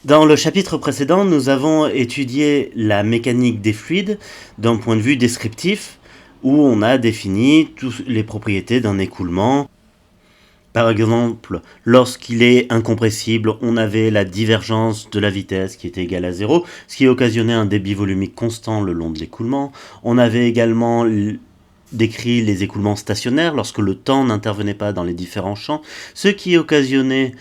Dans le chapitre précédent, nous avons étudié la mécanique des fluides d'un point de vue descriptif, où on a défini toutes les propriétés d'un écoulement. Par exemple, lorsqu'il est incompressible, on avait la divergence de la vitesse qui était égale à 0, ce qui occasionnait un débit volumique constant le long de l'écoulement. On avait également décrit les écoulements stationnaires lorsque le temps n'intervenait pas dans les différents champs, ce qui occasionnait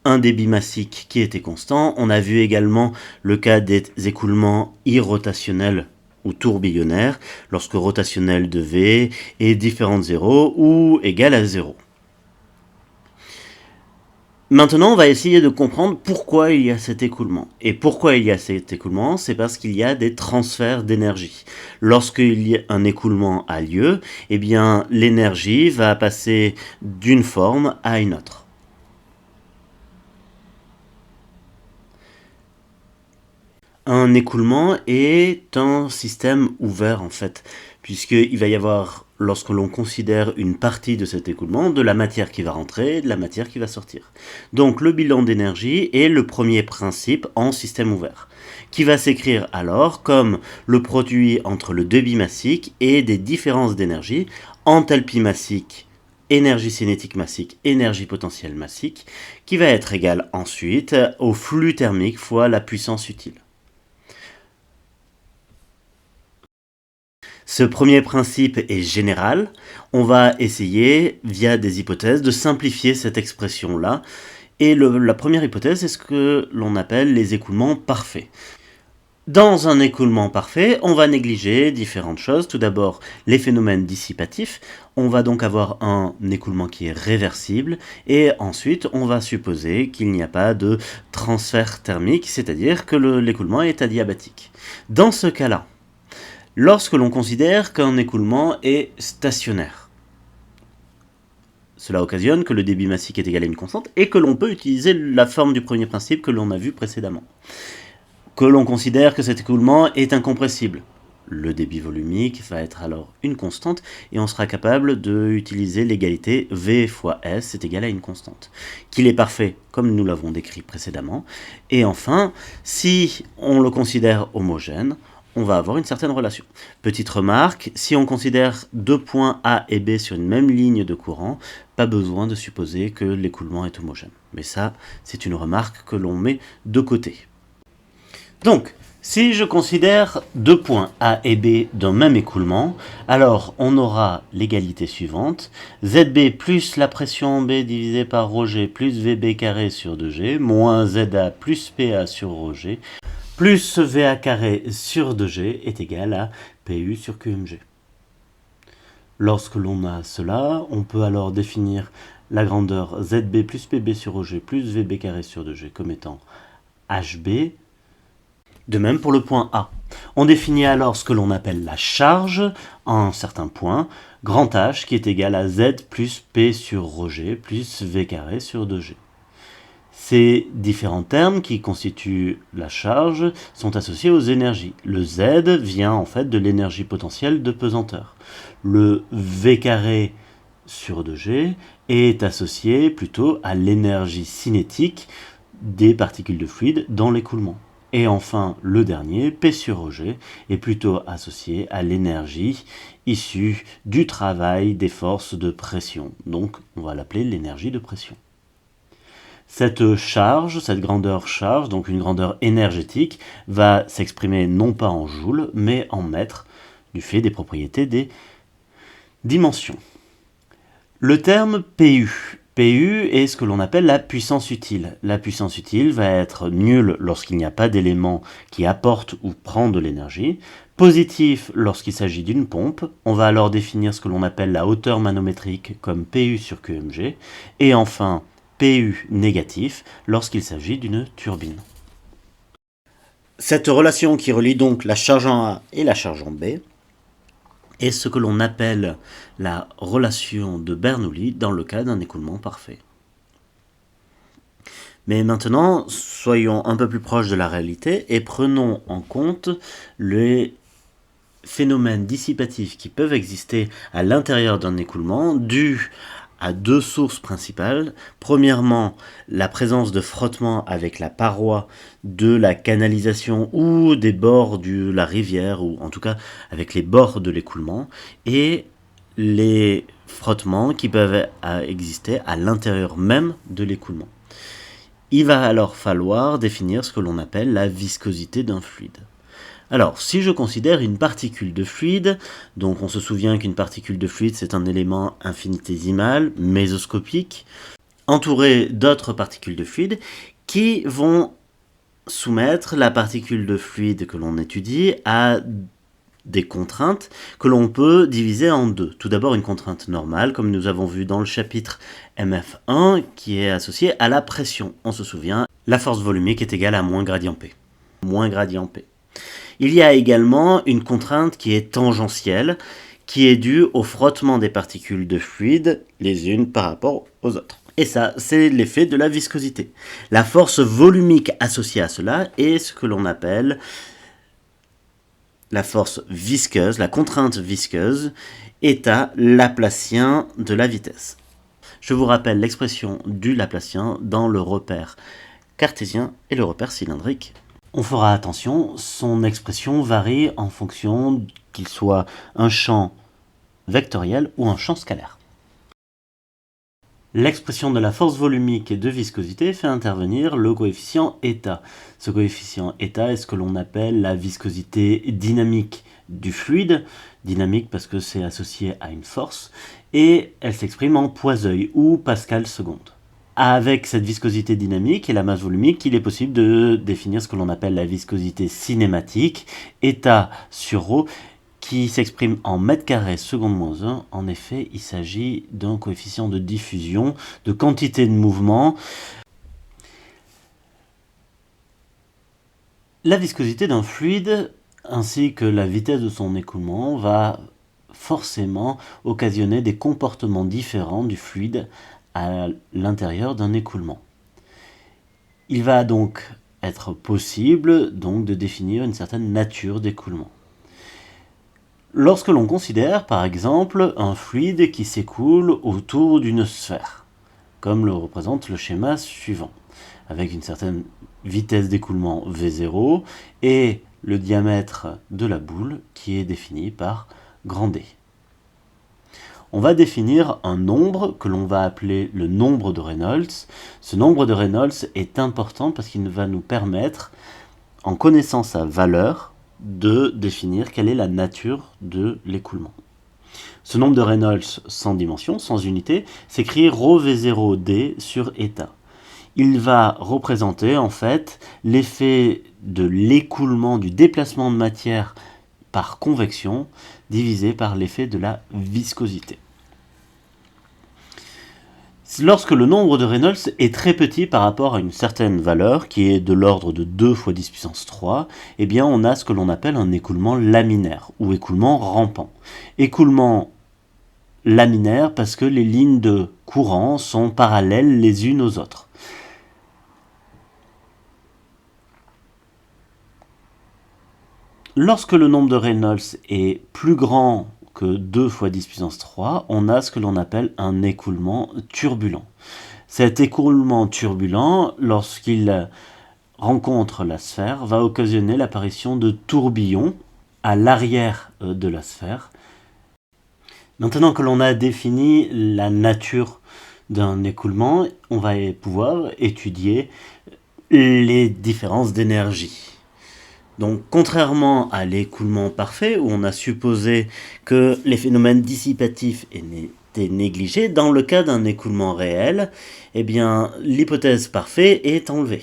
un débit massique qui était constant. On a vu également le cas des écoulements irrotationnels ou tourbillonnaires, lorsque rotationnel de V est différent de 0 ou égal à 0. Maintenant, on va essayer de comprendre pourquoi il y a cet écoulement. Et pourquoi il y a cet écoulement, c'est parce qu'il y a des transferts d'énergie. Un écoulement a lieu, eh bien, l'énergie va passer d'une forme à une autre. Un écoulement est un système ouvert en fait, puisqu'il va y avoir, lorsque l'on considère une partie de cet écoulement, de la matière qui va rentrer et de la matière qui va sortir. Donc le bilan d'énergie est le premier principe en système ouvert, qui va s'écrire alors comme le produit entre le débit massique et des différences d'énergie, enthalpie massique, énergie cinétique massique, énergie potentielle massique, qui va être égal ensuite au flux thermique fois la puissance utile. Ce premier principe est général. On va essayer, via des hypothèses, de simplifier cette expression-là. Et la première hypothèse est ce que l'on appelle les écoulements parfaits. Dans un écoulement parfait, on va négliger différentes choses. Tout d'abord, les phénomènes dissipatifs. On va donc avoir un écoulement qui est réversible. Et ensuite, on va supposer qu'il n'y a pas de transfert thermique, c'est-à-dire que l'écoulement est adiabatique. Dans ce cas-là, lorsque l'on considère qu'un écoulement est stationnaire, cela occasionne que le débit massique est égal à une constante et que l'on peut utiliser la forme du premier principe que l'on a vu précédemment. Que l'on considère que cet écoulement est incompressible, le débit volumique va être alors une constante et on sera capable d'utiliser l'égalité V fois S est égal à une constante. Qu'il est parfait comme nous l'avons décrit précédemment. Et enfin, si on le considère homogène, on va avoir une certaine relation. Petite remarque, si on considère deux points A et B sur une même ligne de courant, pas besoin de supposer que l'écoulement est homogène. Mais ça, c'est une remarque que l'on met de côté. Donc, si je considère deux points A et B d'un même écoulement, alors on aura l'égalité suivante. ZB plus la pression B divisée par ρg plus VB carré sur 2G, moins ZA plus PA sur ρg, plus VA carré sur 2G est égal à PU sur QMG. Lorsque l'on a cela, on peut alors définir la grandeur ZB plus PB sur ρg plus VB carré sur 2G comme étant HB. De même pour le point A. On définit alors ce que l'on appelle la charge à un certain point, grand H qui est égal à Z plus P sur ρg plus V carré sur 2G. Ces différents termes qui constituent la charge sont associés aux énergies. Le Z vient en fait de l'énergie potentielle de pesanteur. Le V carré sur 2G est associé plutôt à l'énergie cinétique des particules de fluide dans l'écoulement. Et enfin, le dernier, P sur ρg, est plutôt associé à l'énergie issue du travail des forces de pression. Donc, on va l'appeler l'énergie de pression. Cette charge, cette grandeur charge, donc une grandeur énergétique, va s'exprimer non pas en joules, mais en mètres, du fait des propriétés des dimensions. Le terme PU. PU est ce que l'on appelle la puissance utile. La puissance utile va être nulle lorsqu'il n'y a pas d'élément qui apporte ou prend de l'énergie. Positif lorsqu'il s'agit d'une pompe. On va alors définir ce que l'on appelle la hauteur manométrique comme PU sur QMG. Et enfin, PU négatif lorsqu'il s'agit d'une turbine. Cette relation qui relie donc la charge en A et la charge en B est ce que l'on appelle la relation de Bernoulli dans le cas d'un écoulement parfait. Mais maintenant, soyons un peu plus proches de la réalité et prenons en compte les phénomènes dissipatifs qui peuvent exister à l'intérieur d'un écoulement dus a deux sources principales. Premièrement, la présence de frottement avec la paroi de la canalisation ou des bords de la rivière, ou en tout cas avec les bords de l'écoulement, et les frottements qui peuvent exister à l'intérieur même de l'écoulement. Il va alors falloir définir ce que l'on appelle la viscosité d'un fluide. Alors, si je considère une particule de fluide, donc on se souvient qu'une particule de fluide c'est un élément infinitésimal, mésoscopique, entouré d'autres particules de fluide qui vont soumettre la particule de fluide que l'on étudie à des contraintes que l'on peut diviser en deux. Tout d'abord une contrainte normale, comme nous avons vu dans le chapitre MF1, qui est associée à la pression. On se souvient, la force volumique est égale à moins gradient P. Moins gradient P. Il y a également une contrainte qui est tangentielle, qui est due au frottement des particules de fluide les unes par rapport aux autres. Et ça, c'est l'effet de la viscosité. La force volumique associée à cela est ce que l'on appelle la force visqueuse, la contrainte visqueuse, état laplacien de la vitesse. Je vous rappelle l'expression du laplacien dans le repère cartésien et le repère cylindrique. On fera attention, son expression varie en fonction qu'il soit un champ vectoriel ou un champ scalaire. L'expression de la force volumique et de viscosité fait intervenir le coefficient état. Ce coefficient état est ce que l'on appelle la viscosité dynamique du fluide, dynamique parce que c'est associé à une force, et elle s'exprime en poids-œil ou pascal seconde. Avec cette viscosité dynamique et la masse volumique, il est possible de définir ce que l'on appelle la viscosité cinématique, état sur ρ, qui s'exprime en mètres carrés seconde moins 1. En effet, il s'agit d'un coefficient de diffusion, de quantité de mouvement. La viscosité d'un fluide, ainsi que la vitesse de son écoulement, va forcément occasionner des comportements différents du fluide à l'intérieur d'un écoulement. Il va donc être possible de définir une certaine nature d'écoulement. Lorsque l'on considère par exemple un fluide qui s'écoule autour d'une sphère, comme le représente le schéma suivant, avec une certaine vitesse d'écoulement V0 et le diamètre de la boule qui est défini par grand D. On va définir un nombre que l'on va appeler le nombre de Reynolds. Ce nombre de Reynolds est important parce qu'il va nous permettre, en connaissant sa valeur, de définir quelle est la nature de l'écoulement. Ce nombre de Reynolds sans dimension, sans unité, s'écrit ρV0D sur état. Il va représenter en fait l'effet de l'écoulement, du déplacement de matière par convection, divisé par l'effet de la viscosité. Lorsque le nombre de Reynolds est très petit par rapport à une certaine valeur, qui est de l'ordre de 2 fois 10 puissance 3, eh bien on a ce que l'on appelle un écoulement laminaire, ou écoulement rampant. Écoulement laminaire parce que les lignes de courant sont parallèles les unes aux autres. Lorsque le nombre de Reynolds est plus grand que 2 fois 10 puissance 3, on a ce que l'on appelle un écoulement turbulent. Cet écoulement turbulent, lorsqu'il rencontre la sphère, va occasionner l'apparition de tourbillons à l'arrière de la sphère. Maintenant que l'on a défini la nature d'un écoulement, on va pouvoir étudier les différences d'énergie. Donc, contrairement à l'écoulement parfait, où on a supposé que les phénomènes dissipatifs étaient négligés, dans le cas d'un écoulement réel, eh bien, l'hypothèse parfaite est enlevée.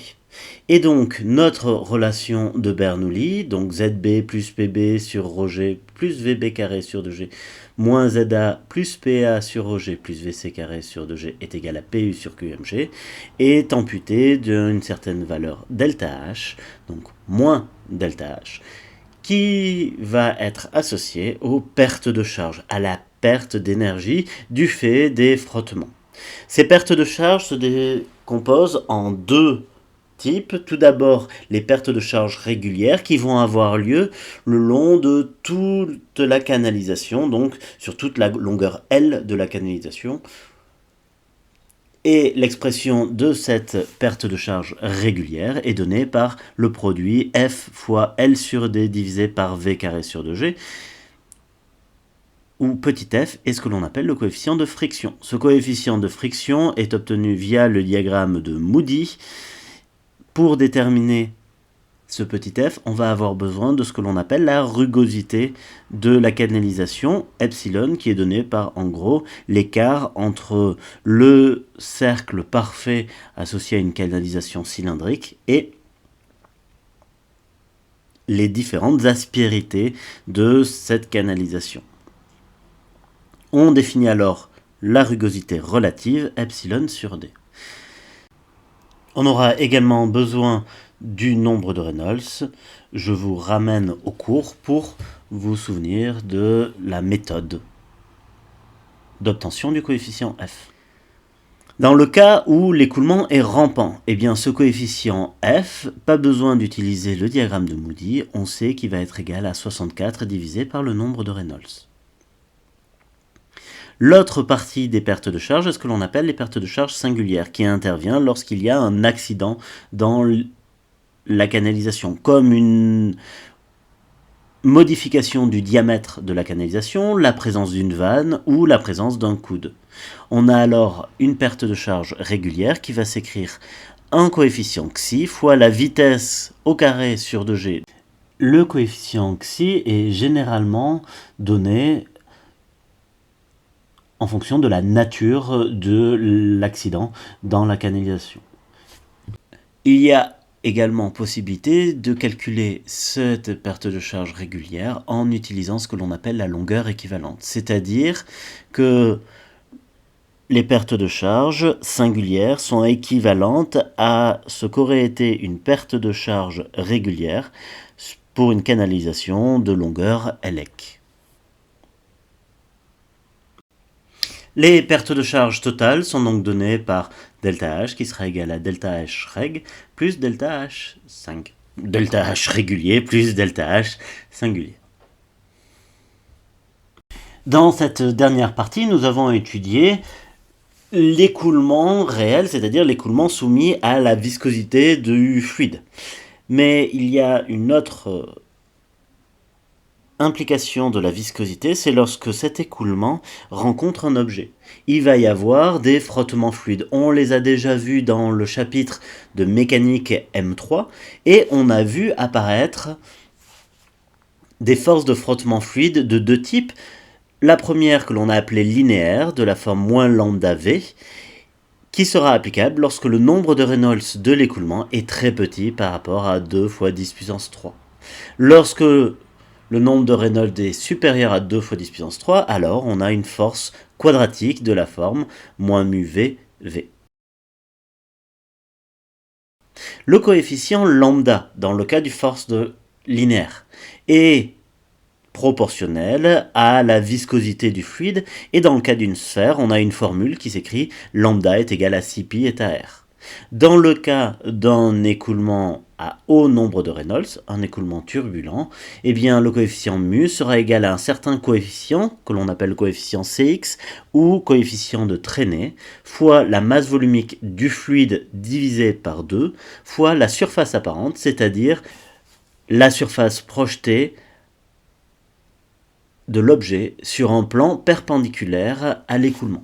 Et donc, notre relation de Bernoulli, donc ZB plus PB sur ρg plus VB carré sur 2G, moins ZA plus PA sur ρg plus VC carré sur 2G est égal à PU sur QMG, est amputée d'une certaine valeur delta H, donc moins delta H, qui va être associée aux pertes de charge, à la perte d'énergie du fait des frottements. Ces pertes de charge se décomposent en deux types. Tout d'abord, les pertes de charge régulières qui vont avoir lieu le long de toute la canalisation, donc sur toute la longueur L de la canalisation, Et l'expression de cette perte de charge régulière est donnée par le produit F fois L sur D divisé par V carré sur 2G, où petit f est ce que l'on appelle le coefficient de friction. Ce coefficient de friction est obtenu via le diagramme de Moody. Pour déterminer ce petit f, on va avoir besoin de ce que l'on appelle la rugosité de la canalisation, epsilon, qui est donnée par, en gros, l'écart entre le cercle parfait associé à une canalisation cylindrique et les différentes aspérités de cette canalisation. On définit alors la rugosité relative, epsilon sur D. On aura également besoin du nombre de Reynolds. Je vous ramène au cours pour vous souvenir de la méthode d'obtention du coefficient F. Dans le cas où l'écoulement est rampant, eh bien ce coefficient F, pas besoin d'utiliser le diagramme de Moody, on sait qu'il va être égal à 64 divisé par le nombre de Reynolds. L'autre partie des pertes de charge est ce que l'on appelle les pertes de charge singulières, qui intervient lorsqu'il y a un accident dans la canalisation, comme une modification du diamètre de la canalisation, la présence d'une vanne ou la présence d'un coude. On a alors une perte de charge régulière qui va s'écrire un coefficient xi fois la vitesse au carré sur 2g. Le coefficient xi est généralement donné en fonction de la nature de l'accident dans la canalisation. Il y a également possibilité de calculer cette perte de charge régulière en utilisant ce que l'on appelle la longueur équivalente. C'est-à-dire que les pertes de charge singulières sont équivalentes à ce qu'aurait été une perte de charge régulière pour une canalisation de longueur LEC. Les pertes de charge totales sont donc données par delta H qui sera égal à delta H reg plus delta H5. Delta H régulier plus delta H singulier. Dans cette dernière partie, nous avons étudié l'écoulement réel, c'est-à-dire l'écoulement soumis à la viscosité du fluide. Mais il y a une autre implication de la viscosité, c'est lorsque cet écoulement rencontre un objet. Il va y avoir des frottements fluides. On les a déjà vus dans le chapitre de mécanique M3 et on a vu apparaître des forces de frottement fluide de deux types. La première que l'on a appelée linéaire, de la forme moins lambda V, qui sera applicable lorsque le nombre de Reynolds de l'écoulement est très petit par rapport à 2 fois 10 puissance 3. Lorsque le nombre de Reynolds est supérieur à 2 fois 10 puissance 3, alors on a une force quadratique de la forme moins mu V, V. Le coefficient lambda, dans le cas du force de linéaire, est proportionnel à la viscosité du fluide, et dans le cas d'une sphère, on a une formule qui s'écrit lambda est égal à 6pi eta r. Dans le cas d'un écoulement à haut nombre de Reynolds, un écoulement turbulent, eh bien le coefficient mu sera égal à un certain coefficient, que l'on appelle coefficient Cx, ou coefficient de traînée, fois la masse volumique du fluide divisé par 2, fois la surface apparente, c'est-à-dire la surface projetée de l'objet sur un plan perpendiculaire à l'écoulement.